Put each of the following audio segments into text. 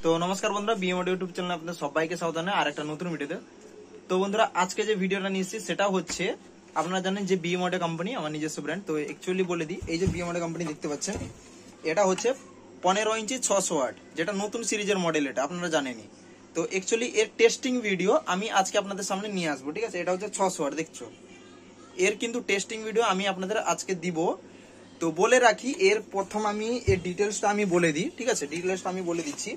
তো নমস্কার বন্ধুরা, বিএম অডিও ইউটিউব চ্যানেলে আপনাদের সবাইকে স্বাগত জানাই আর একটা নতুন ভিডিওতে। তো বন্ধুরা, আজকে যে ভিডিওটা নিয়েছি সেটা হচ্ছে, আপনারা জানেন যে বিএম অডিও কোম্পানি আমার নিজস্ব ব্র্যান্ড। তো অ্যাকচুয়ালি বলে দিই, এই যে বিএম অডিও কোম্পানি দেখতে পাচ্ছেন, এটা হচ্ছে 15 ইঞ্চি 600 ওয়াট, যেটা নতুন সিরিজের মডেল, এটা আপনারা জানেনই। তো অ্যাকচুয়ালি এর টেস্টিং ভিডিও আমি আজকে আপনাদের সামনে নিয়ে আসবো, ঠিক আছে। এটা হচ্ছে 600 ওয়াট, দেখছো। এর কিন্তু টেস্টিং ভিডিও আমি আপনাদের আজকে দিব। তো বলে রাখি, এর প্রথম আমি এর ডিটেলসটা আমি বলে দিই, ঠিক আছে। ডিটেলসটা আমি বলে দিচ্ছি।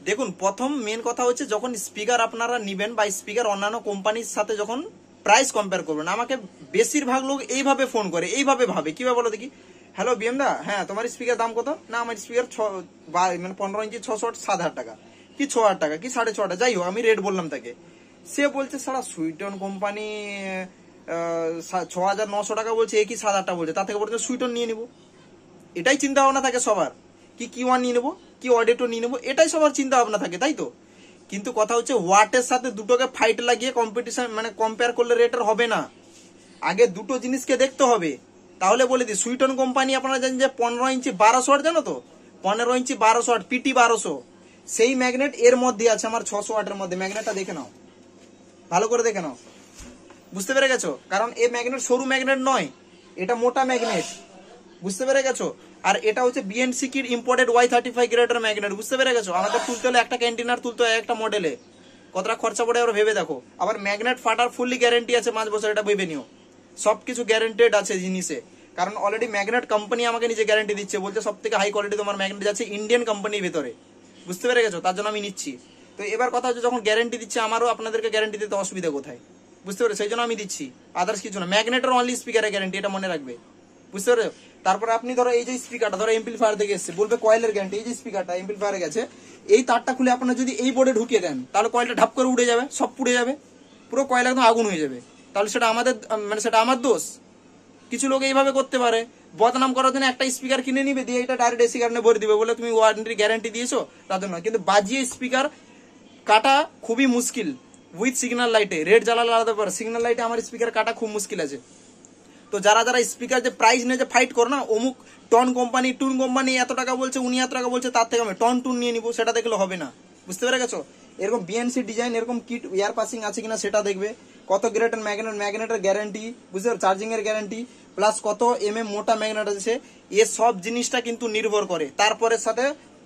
দেখুন, প্রথম মেন কথা হচ্ছে, যখন স্পিকার আপনারা নিবেন বা স্পিকার অন্যান্য কোম্পানির সাথে যখন প্রাইস কম্পেয়ার করবেন, আমাকে বেশিরভাগ লোক এইভাবে ফোন করে, এইভাবে ভাবে, কিভাবে বলো দেখি, হ্যালো বিএম দা, হ্যাঁ তোমার স্পিকার দাম কত? না আমার স্পিকার মানে 15 ইঞ্চি 600 ওয়াট 7,000 টাকা কি 6,000 টাকা কি 6,500, যাই হোক আমি রেট বললাম তাকে। সে বলছে সারা সুইটন কোম্পানি 6,900 টাকা বলছে, একই 7,000 টাকা বলছে, তার থেকে বলছে সুইটন নিয়ে নিবো। এটাই চিন্তা ভাবনা থাকে সবার, কি ওয়ান নিয়ে নেবো, কি অডিটো নিয়ে নেবো, এটাই সবার চিন্তা ভাবনা থাকে, তাই তো। কিন্তু কথা হচ্ছে, ওয়াটের সাথে দুটোকে ফাইট লাগিয়ে কম্পিটিশন মানে কম্পেয়ার করলে রেটের হবে না। আগে দুটো জিনিসকে দেখতে হবে। তাহলে বলে দিই, সুইটন কোম্পানি আপনারা জানেন যে 15 ইঞ্চি 1200 ওয়াট, জানো তো, 15 ইঞ্চি 1200 ওয়াট পিটি 1200, সেই ম্যাগনেট এর মধ্যে আছে আমার 600 ওয়াটের মধ্যে। ম্যাগনেটটা দেখে নাও, ভালো করে দেখে নাও, বুঝতে পেরে গেছো। কারণ এই ম্যাগনেট সরু ম্যাগনেট নয়, এটা মোটা ম্যাগনেট, বুঝতে পেরে গেছো। আর এটা হচ্ছে বিএনসি কির ইম্পোর্টেড Y35 গ্রেডের ম্যাগনেট, বুঝতে পেরে গেছো। আমাদের তুলতে হলে একটা ক্যান্টিনার তুলতে হয় একটা মডেলে, কতটা খরচা পড়ে আবার ভেবে দেখো। আবার ম্যাগনেট ফাটার ফুললি গ্যারেন্টি আছে 5 বছর, এটা ভেবে নিও। সবকিছু গ্যারেন্টেড আছে জিনিসে, কারণ অলরেডি ম্যাগনেট কোম্পানি আমাকে নিজে গ্যারেন্টি দিচ্ছে, বলছে সব থেকে হাই কোয়ালিটি তোমার ম্যাগনেট যাচ্ছে ইন্ডিয়ান কোম্পানির ভেতরে, বুঝতে পেরে গেছো। তার জন্য আমি নিচ্ছি। তো এবার কথা হচ্ছে, যখন গ্যারেন্টি দিচ্ছে, আমারও আপনাদেরকে গ্যারেন্টি দিতে অসুবিধা কোথায়, বুঝতে পেরে, সেই জন্য আমি দিচ্ছি, আদার্স কিছু না। ম্যাগনেটের অনলি স্পিকারের গ্যারেন্টি, এটা মনে রাখবে, বুঝতে পারো। তারপরে আপনি ধরো এই যে স্পিকারটা, ধরো এমপ্লিফায়ার থেকে এসছে, বলবে কয়েলের গ্যারান্টি। এই যে স্পিকারটা এমপ্লিফায়ারে গেছে, এই তারটা খুলে আপনারা যদি এই বোর্ডে ঢুকিয়ে দেন, তাহলে কয়েলটা ঢাপ করে উড়ে যাবে, সব পুড়ে যাবে, পুরো কয়েল একদম আগুন হয়ে যাবে। তাহলে সেটা আমাদের মানে সেটা আমার দোষ? কিছু লোক এইভাবে করতে পারে, বদনাম করার জন্য একটা স্পিকার কিনে নিবে, দিয়ে এটা ডাইরেক্ট এসি কারণে ভরে দিবে, বলে তুমি ওয়ারেন্টি গ্যারান্টি দিয়েছো, তাদের নয়। কিন্তু বাজিয়ে স্পিকার কাটা খুবই মুশকিল। উইথ সিগন্যাল লাইটে, রেড জ্বালালে আলাদা ব্যাপার, সিগন্যাল লাইটে আমার স্পিকার কাটা খুব মুশকিল আছে। তো যারা যারা স্পিকার যে প্রাইস নিয়ে যে ফাইট করো না, অমুক টন কোম্পানি টুন কোম্পানি এত টাকা বলছে, উনি এত টাকা বলছে, তার থেকে আমি টন টুন নিয়ে নিবো, সেটা দেখলে হবে না, বুঝতে পেরে গেছো। এরকম বিএনসি ডিজাইন, এরকম কিট এয়ার পাসিং আছে কিনা সেটা দেখবে, কত গ্রেটের ম্যাগনেট, ম্যাগনেটের গ্যারান্টি, বুঝতে পারো, চার্জিং এর গ্যারান্টি, প্লাস কত মোটা ম্যাগনেট আছে, এ সব জিনিসটা কিন্তু নির্ভর করে তারপরে সাথে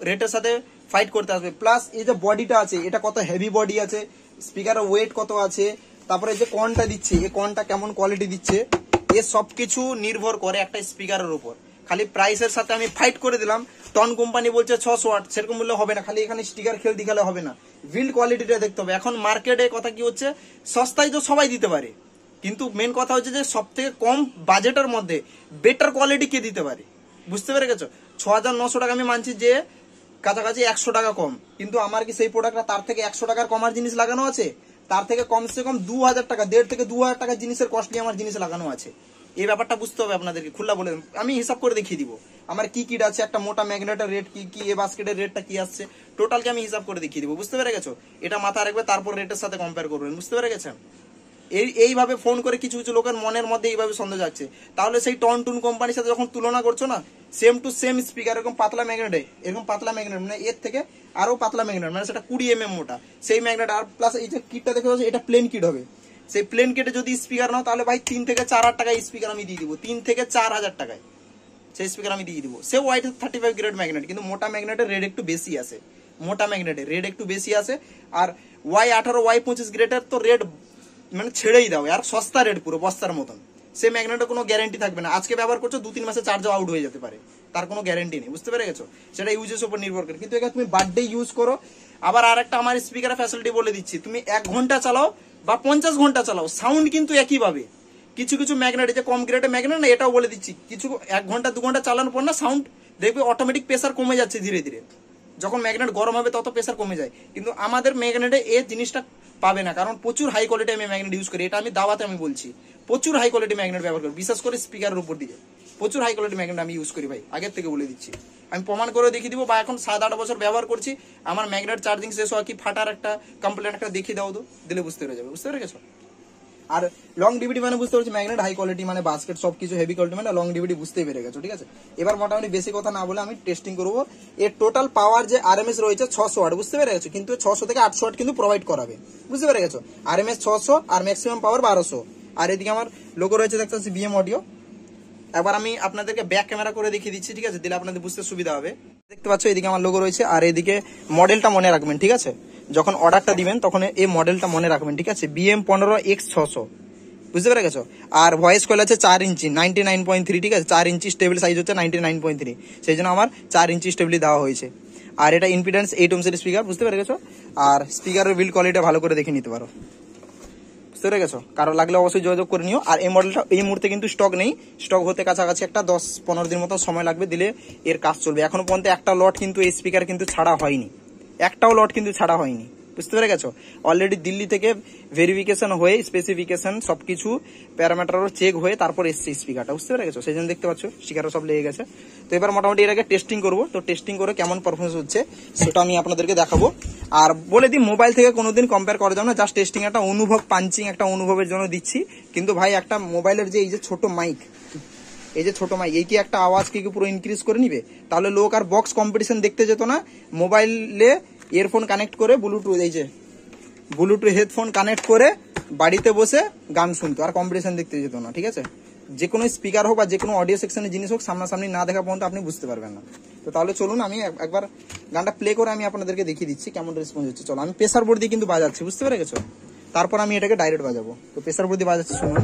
রেটের সাথে ফাইট করতে আসবে। প্লাস এই যে বডিটা আছে, এটা কত হেভি বডি আছে, স্পিকারের ওয়েট কত আছে, তারপরে যে কনটা দিচ্ছে, এই কনটা কেমন কোয়ালিটি দিচ্ছে, এ সবকিছু নির্ভর করে একটা স্পিকারের উপর। খালি প্রাইসের সাথে আমি ফাইট করে দিলাম, টন কোম্পানি বলছে 600 ওয়াট, সেরকম বললে হবে না। খালি এখানে স্টিকার খেল দেখালে হবে না, বিল্ড কোয়ালিটিটা দেখতে হবে। এখন মার্কেটে কথা কি হচ্ছে, সস্তায় তো সবাই দিতে পারে, কিন্তু মেন কথা হচ্ছে যে সব থেকে কম বাজেটের মধ্যে বেটার কোয়ালিটি কে দিতে পারে, বুঝতে পেরে গেছো। 6,900 টাকা আমি মানছি যে কাছাকাছি 100 টাকা কম, কিন্তু আমার কি সেই প্রোডাক্টটা তার থেকে 100 টাকার কমার জিনিস লাগানো আছে? তার থেকে কমসে কম 2,000 টাকা, 1.5 থেকে 2,000 টাকার জিনিসের কস্টলি আমার জিনিস লাগানো আছে। এই ব্যাপারটা বুঝতে হবে আপনাদেরকে, খুল্লা বলে আমি হিসাব করে দেখিয়ে দিব আমার কি কিট আছে, একটা মোটা ম্যাগনেটের রেট কি কি, এ বাস্কেটের রেটটা কি আসছে, টোটালকে আমি হিসাব করে দেখিয়ে দিব, বুঝতে পেরে গেছো। এটা মাথা রাখবে, তারপর রেটের সাথে কম্পেয়ার করবেন, বুঝতে পেরে গেছেন। এইভাবে ফোন করে কিছু কিছু লোকের মনের মধ্যে এইভাবে সন্দেহ যাচ্ছে, তাহলে সেই টন টুন কোম্পানির সাথে যখন তুলনা করছো না, সেম টু সেম স্পিকার, এরকম পাতলা ম্যাগনেটে, এরকম পাতলা ম্যাগনেট মানে এর থেকে আরো পাতলা ম্যাগনেট, মানে সেটা 20 mm মোটা, সেই ম্যাগনেট। আর প্লাস এই যে কিটটা দেখতে পাচ্ছ, এটা প্লেন কিট হবে। সেই প্লেন কিটে যদি স্পিকার নাও, তাহলে ভাই 3 থেকে 4 হাজার টাকায় স্পিকার আমি দিয়ে দিব, 3 থেকে 4 হাজার টাকায় সেই স্পিকার আমি দিয়ে দিব। সে Y35 গ্রেড ম্যাগনেট, কিন্তু মোটা ম্যাগনেটের রেট একটু বেশি আছে, মোটা ম্যাগনেটের রেট একটু বেশি আছে। আর Y18 Y25 গ্রেডের তো রেট মানে ছেড়েই দাও, আর সস্তা রেট, পুরো বস্তার মতন। সে ম্যাগনেটের কোনো গ্যারান্টি থাকবে না, আজকে ব্যবহার করছো 2-3 মাসে চার্জ আউট হয়ে যেতে পারে, তার কোনো গ্যারান্টি নেই, বুঝতে পেরে গেছো। সেটা ইউজের উপর নির্ভর করে। কিন্তু এখানে তুমি বার্থডে ইউজ করো। আবার আর একটা আমার স্পিকারের ফ্যাসিলিটি বলে দিচ্ছি, তুমি 1 ঘন্টা চালাও বা 50 ঘন্টা চালাও, সাউন্ড কিন্তু একই পাবে। কিছু কিছু ম্যাগনেট, যে কম গ্রেডের ম্যাগনেট না, এটাও বলে দিচ্ছি, কিছু 1 ঘন্টা 2 ঘন্টা চালানোর পর না সাউন্ড দেখবে অটোমেটিক প্রেসার কমে যাচ্ছে ধীরে ধীরে। যখন ম্যাগনেট গরম হবে তত প্রেসার কমে যায়, কিন্তু আমাদের ম্যাগনেটে এই জিনিসটা পাবে না, কারণ প্রচুর হাই কোয়ালিটি আমি ম্যাগনেট ইউজ করি। এটা আমি দাওয়াতে আমি বলছি, প্রচুর হাই কোয়ালিটি ম্যাগনেট ব্যবহার করি, বিশেষ করে স্পিকারের উপর দিকে প্রচুর হাই কোয়ালিটি ম্যাগনেট আমি ইউজ করি ভাই, আগের থেকে বলে দিচ্ছি। আমি প্রমাণ করে দেখিয়ে দিব, বা এখন 7-8 বছর ব্যবহার করছি, আমার ম্যাগনেট চার্জিং শেষ হওয়া কি ফাটার একটা কমপ্লেন একটা দেখিয়ে দাও তো, দিলে বুঝতে পেরে যাবে, বুঝতে পেরে গেছো। আর লং ডিভিডি মানে বুঝতে পারছি ম্যাগনেট হাই কোয়ালিটি মানে বাস্কেট সবকিছু হেভি কোয়ালিটি মানে লং ডিভিডি বুঝতেই পেরে গেছো, ঠিক আছে। এবার মোটামুটি বেশি কথা না বলে আমি টেস্টিং করবো। এর টোটাল পাওয়ার যে আরএমএস রয়েছে 600 ওয়াট, বুঝতে পেরে গেছো, কিন্তু 600 থেকে 800 ওয়াট কিন্তু প্রোভাইড করাবে, বুঝতে পেরে গেছো। আরএমএস 600 আর ম্যাক্সিমাম পাওয়ার 1200। আর এদিকে আমার লোগো রয়েছে দেখতে পাচ্ছি বিএম অডিও। এবার আমি আপনাদেরকে ব্যাক ক্যামেরা করে দেখিয়ে দিচ্ছি, ঠিক আছে, দিলে আপনাদের বুঝতে সুবিধা হবে। দেখতে পাচ্ছ এদিকে আমার লোগো রয়েছে, আর এদিকে মডেলটা মনে রাখবেন, ঠিক আছে, যখন অর্ডারটা দিবেন তখন এই মডেলটা মনে রাখবেন, ঠিক আছে, BM15X600, বুঝতে পেরে গেছো। আর ভয়েস কয়েল আছে 4 ইঞ্চি 99.3, ঠিক আছে, 4 ইঞ্চি স্টেবল সাইজ হচ্ছে 99.3, সেই জন্য আমার 4 ইঞ্চি স্টেবলি দেওয়া হয়েছে। আর এটা ইম্পিডেন্স 8 ওহমস এর স্পিকার, বুঝতে পেরে গেছো। আর স্পিকারের বিল্ড কোয়ালিটি ভালো করে দেখে নিতে পারো, বুঝতে পেরে গেছো। কারো লাগলে অবশ্যই যোগাযোগ করে নিও। আর এই মডেলটা এই মুহূর্তে কিন্তু স্টক নেই, স্টক হতে কাছাকাছি একটা 10-15 দিন মতো সময় লাগবে, দিলে এর কাজ চলবে। এখনো পর্যন্ত একটা লট কিন্তু এই স্পিকার কিন্তু ছাড়া হয়নি, একটাও লট কিন্তু ছাড়া হয়নি, বুঝতে পেরে গেছো। অলরেডি দিল্লি থেকে ভেরিফিকেশন হয়ে স্পেসিফিকেশন সবকিছু প্যারামিটারও চেক হয়ে তারপর এসছে স্পিকারটা, বুঝতে পেরে গেছো। সেই জন্য দেখতে পাচ্ছ স্পিকারও সব লেগে গেছে। তো এবার মোটামুটি এর আগে টেস্টিং করবো, তো টেস্টিং করে কেমন পারফরমেন্স হচ্ছে সেটা আমি আপনাদেরকে দেখাবো। আর বলে দিই মোবাইল থেকে কোনোদিন কম্পেয়ার করা যাবে না, জাস্ট টেস্টিং একটা অনুভব, পাঞ্চিং একটা অনুভবের জন্য দিচ্ছি। কিন্তু ভাই একটা মোবাইলের যে এই যে ছোট মাইক, এই যে ছোট মাইক, এই কি একটা আওয়াজ কি পুরো ইনক্রিজ করে নিবে? তাহলে লোক আর বক্স কম্পিটিশন দেখতে যেত না, মোবাইলে ইয়ারফোন কানেক্ট করে ব্লুটুথ, এই যে ব্লুটুথ হেডফোন কানেক্ট করে বাড়িতে বসে গান শুনতো, আর কম্পিটিশন দেখতে যেত না, ঠিক আছে। যে কোনো স্পিকার হোক বা যে কোনো অডিও সেকশনের জিনিস হোক সামনাসামনি না দেখা পর্যন্ত আপনি বুঝতে পারবেন না। তো তাহলে চলুন আমি একবার গানটা প্লে করে আমি আপনাদেরকে দেখিয়ে দিচ্ছি কেমন রেসপন্স হচ্ছে। চলো আমি প্রেসার বোর্ড দিয়ে কিন্তু বাজাচ্ছি, বুঝতে পেরে গেছো, তারপর আমি এটাকে ডাইরেক্ট বাজাবো। তো প্রেসার বোর্ড দিয়ে বাজাচ্ছি, শুনুন।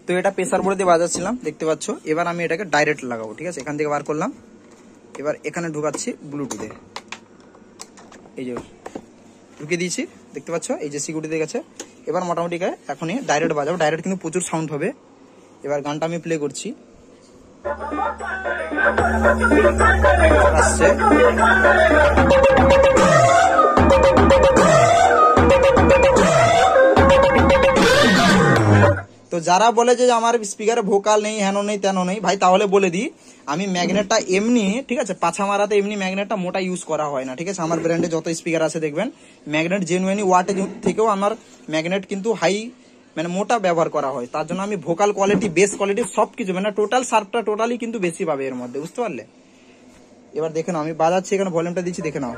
তো এটা প্রেসার বোর্ড দিয়ে বাজাচ্ছিলাম, দেখতে পাচ্ছ। এবার আমি এটাকে ডাইরেক্ট লাগাবো, ঠিক আছে, এখান থেকে বার করলাম। এবার এখানে ঢুকাচ্ছি ব্লুটুথে, এই যে ঢুকে দিয়েছি, দেখতে পাচ্ছ, এই যে সিকিউরিটি দিয়ে গেছে। এবার মোটামুটি এখনই ডাইরেক্ট বাজাবো, ডাইরেক্ট কিন্তু প্রচুর সাউন্ড হবে। এবার গানটা আমি প্লে করছি, আসছে। তো যারা বলে যে আমার স্পিকারে ভোকাল নেই, হেন নেই, তেন নেই, ভাই তাহলে বলে দিই আমি ম্যাগনেটটা এমনি, ঠিক আছে, পাছা মারাতে এমনি ম্যাগনেটটা মোটা ইউজ করা হয় না, ঠিক আছে। আমার ব্র্যান্ডে যত স্পিকার আছে দেখবেন ম্যাগনেট জেনুইনি ওয়াটে থেকেও আমার ম্যাগনেট কিন্তু হাই মানে মোটা ব্যবহার করা হয়। তার জন্য আমি ভোকাল কোয়ালিটি, বেস কোয়ালিটি সবকিছু মানে টোটাল সার্ভটা টোটালি কিন্তু বেশি পাবে এর মধ্যে, বুঝতে পারলে। এবার দেখে নাও আমি বাজাচ্ছি, এখানে ভলিউমটা দিচ্ছি, দেখে নাও।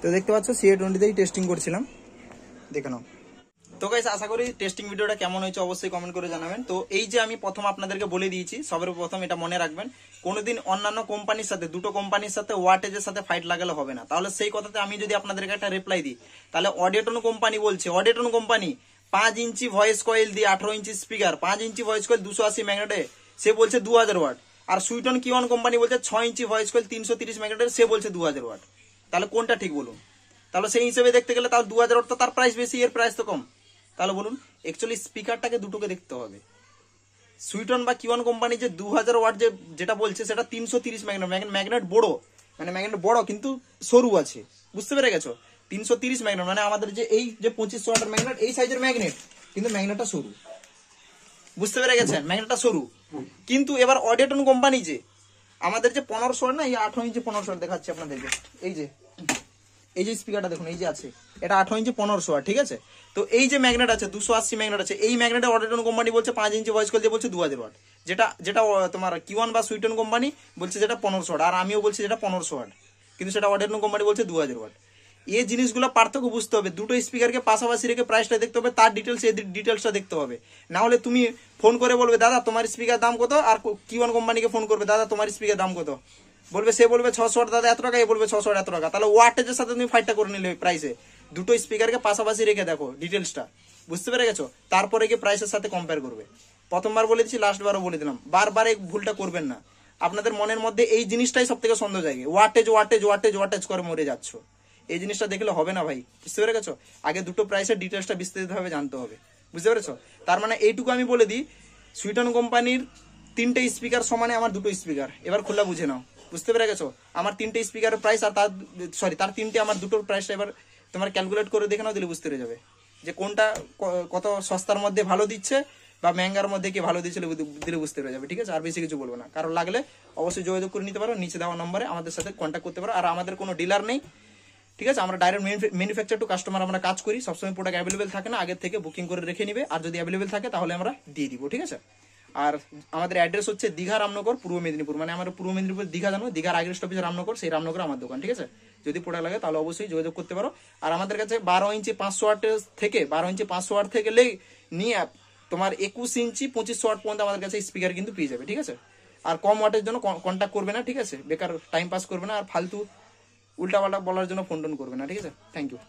তো দেখতে পাচ্ছ CA20 টেস্টিং করছিলাম, দেখে নাও। তো গাইস আশা করি টেস্টিং ভিডিওটা কেমন হয়েছে অবশ্যই কমেন্ট করে জানাবেন। তো এই যে আমি প্রথম আপনাদেরকে বলে দিয়েছি, সবার প্রথম এটা মনে রাখবেন, কোনোদিন অন্যান্য কোম্পানির সাথে, দুটো কোম্পানির সাথে ওয়াটেজের সাথে ফাইট লাগালে হবে না। তাহলে সেই কথাতে আমি যদি আপনাদেরকে একটা রিপ্লাই দিই, তাহলে অডিওটন কোম্পানি বলছে, অডিওটন কোম্পানি 5 ইঞ্চি ভয়েস কয়েল দিয়ে 18 inch speaker, 5 inch voice coil 280 ম্যাগনেটে, সে বলছে 2000 ওয়াট। আর সুইটন কিওয়ান কোম্পানি বলছে 6 ইঞ্চি ভয়েস কয়েল 330 ম্যাগনেটে, সে বলছে 2000 ওয়াট। তাহলে কোনটা ঠিক বলুন? তাহলে সেই হিসেবে দেখতে গেলে তাহলে 2000 ওয়াট তো তার প্রাইস বেশি, এর প্রাইস তো কম। তাহলে বলুন, অ্যাকচুয়ালি স্পিকারটাকে দুটোকে দেখতে হবে। সুইটন বা কিওয়ান কোম্পানি যে 2000 ওয়াট যেটা বলছে সেটা 330 ম্যাগনেট, ম্যাগনেট বড়, মানে ম্যাগনেট বড় কিন্তু সরু আছে, বুঝতে পেরে গেছো? 330 ম্যাগনেট মানে আমাদের যে এই যে 2500 ওয়াটের ম্যাগনেট, এই সাইজের ম্যাগনেট, কিন্তু ম্যাগনেটটা সরু, বুঝতে পেরে গেছেন? ম্যাগনেটটা সরু। কিন্তু এবার অডিওটন কোম্পানি যে আমাদের যে 1500 ওয়াট না, এই 18 ইঞ্চি 1500 ওয়াট দেখাচ্ছি আপনাদেরকে, এই যে স্পিকারটা দেখুন, এই যে আছে, এটা 18 ইঞ্চি 1500 ওয়াট, ঠিক আছে? তো এই যে ম্যাগনেট আছে 280 ম্যাগনেট আছে, এই ম্যাগনেটে অডিওটন কোম্পানি বলছে 5 ইঞ্চি ভয়েস কয়েল দিয়ে বলছে 2000 ওয়াট, যেটা যেটা তোমার কিওয়ান বা সুইটন কোম্পানি বলছে যেটা 1500 ওয়াট, আর আমিও বলছি যেটা 1500 ওয়াট, কিন্তু সেটা অডিওটন কোম্পানি বলছে 2000 ওয়াট। এই জিনিসগুলো পার্থক্য বুঝতে হবে, দুটো স্পিকারকে পাশাপাশি রেখে প্রাইসটা দেখতে হবে, তার ডিটেলস এই ডিটেলসটা দেখতে হবে। না হলে তুমি ফোন করে বলবে দাদা তোমার স্পিকার দাম কত, আর কিওয়ান কোম্পানিকে ফোন করবে দাদা তোমার স্পিকার দাম কত, বলবে সে বলবে 600 ওয়াট দাদা এত টাকা, এ বলবে 600 ওয়াট এত টাকা, তাহলে ওয়াটেজের সাথে তুমি ফাইটটা করে নিলে প্রাইসে। দুটো স্পিকারকে পাশাপাশি রেখে দেখো ডিটেলসটা, বুঝতে পেরে গেছো? তারপরে গিয়ে প্রাইসের সাথে কম্পেয়ার করবে। প্রথমবার বলে দিচ্ছি, লাস্টবারও বলে দিলাম, বারবার এই ভুলটা করবেন না। আপনাদের মনের মধ্যে এই জিনিসটাই সব থেকে সন্দেহ জায়গা, ওয়াটেজ ওয়াটেজ ওয়াটেজ ওয়াটেজ করে মরে যাচ্ছ, এই জিনিসটা দেখলে হবে না ভাই, বুঝতে পেরে গেছো? আগে দুটো প্রাইসের ডিটেলসটা বিস্তারিতভাবে জানতে হবে, বুঝতে পেরেছো? তার মানে এইটুকু আমি বলে দিই, সুইটন কোম্পানির 3টে স্পিকার সমানে আমার 2টো স্পিকার, এবার খোলা বুঝে নাও, বুঝতে পেরে গেছো? আমার 3টে স্পিকারের প্রাইস আর তার তার 3টে আমার 2টোর প্রাইসটা এবার তোমার ক্যালকুলেট করে দেখে নাও, দিলে বুঝতে পেরে যাবে যে কোনটা কত সস্তার মধ্যে ভালো দিচ্ছে বা ম্যাঙ্গার মধ্যে কি ভালো দিচ্ছে, দিলে বুঝতে পেরে যাবে, ঠিক আছে? আর বেশি কিছু বলবো না। কারণ লাগলে অবশ্যই যোগাযোগ করে নিতে পারো, নিচে দেওয়া নম্বরে আমাদের সাথে কন্ট্যাক্ট করতে পারো। আর আমাদের কোনো ডিলার নেই, ঠিক আছে? আমরা ডাইরেক্ট ম্যানুফ্যাকচার টু কাস্টমার আমরা কাজ করি, সবসময় প্রোডাক্ট অ্যাভেলেবেল থাকে না, আগের থেকে বুকিং করে রেখে নিবে, আর যদি অ্যাভেলেবেল থাকে তাহলে আমরা দিয়ে দিব, ঠিক আছে? আর আমাদের অ্যাড্রেস হচ্ছে দীঘা রামনগর, পূর্ব মেদিনীপুর, মানে আমার পূর্ব মেদিনীপুর দীঘা জানো, দীঘার আগের স্টপেজ রামনগর, সেই রামনগর আমার দোকান, ঠিক আছে? যদি প্রোডাক্ট লাগে তাহলে অবশ্যই যোগাযোগ করতে পারো। আর আমাদের কাছে 12 ইঞ্চি 500 ওয়াট থেকে 12 ইঞ্চি 500 ওয়াট থেকে নিয়ে তোমার 21 ইঞ্চি 2500 ওয়াট পর্যন্ত আমাদের কাছে স্পিকার কিন্তু পেয়ে যাবে, ঠিক আছে? আর কম ওয়াটের জন্য কন্ট্যাক্ট করবে না, ঠিক আছে? বেকার টাইম পাস করবে না, আর ফালতু উল্টাপাল্টা বলার জন্য ফোন টোন করবে না, ঠিক আছে? Thank you.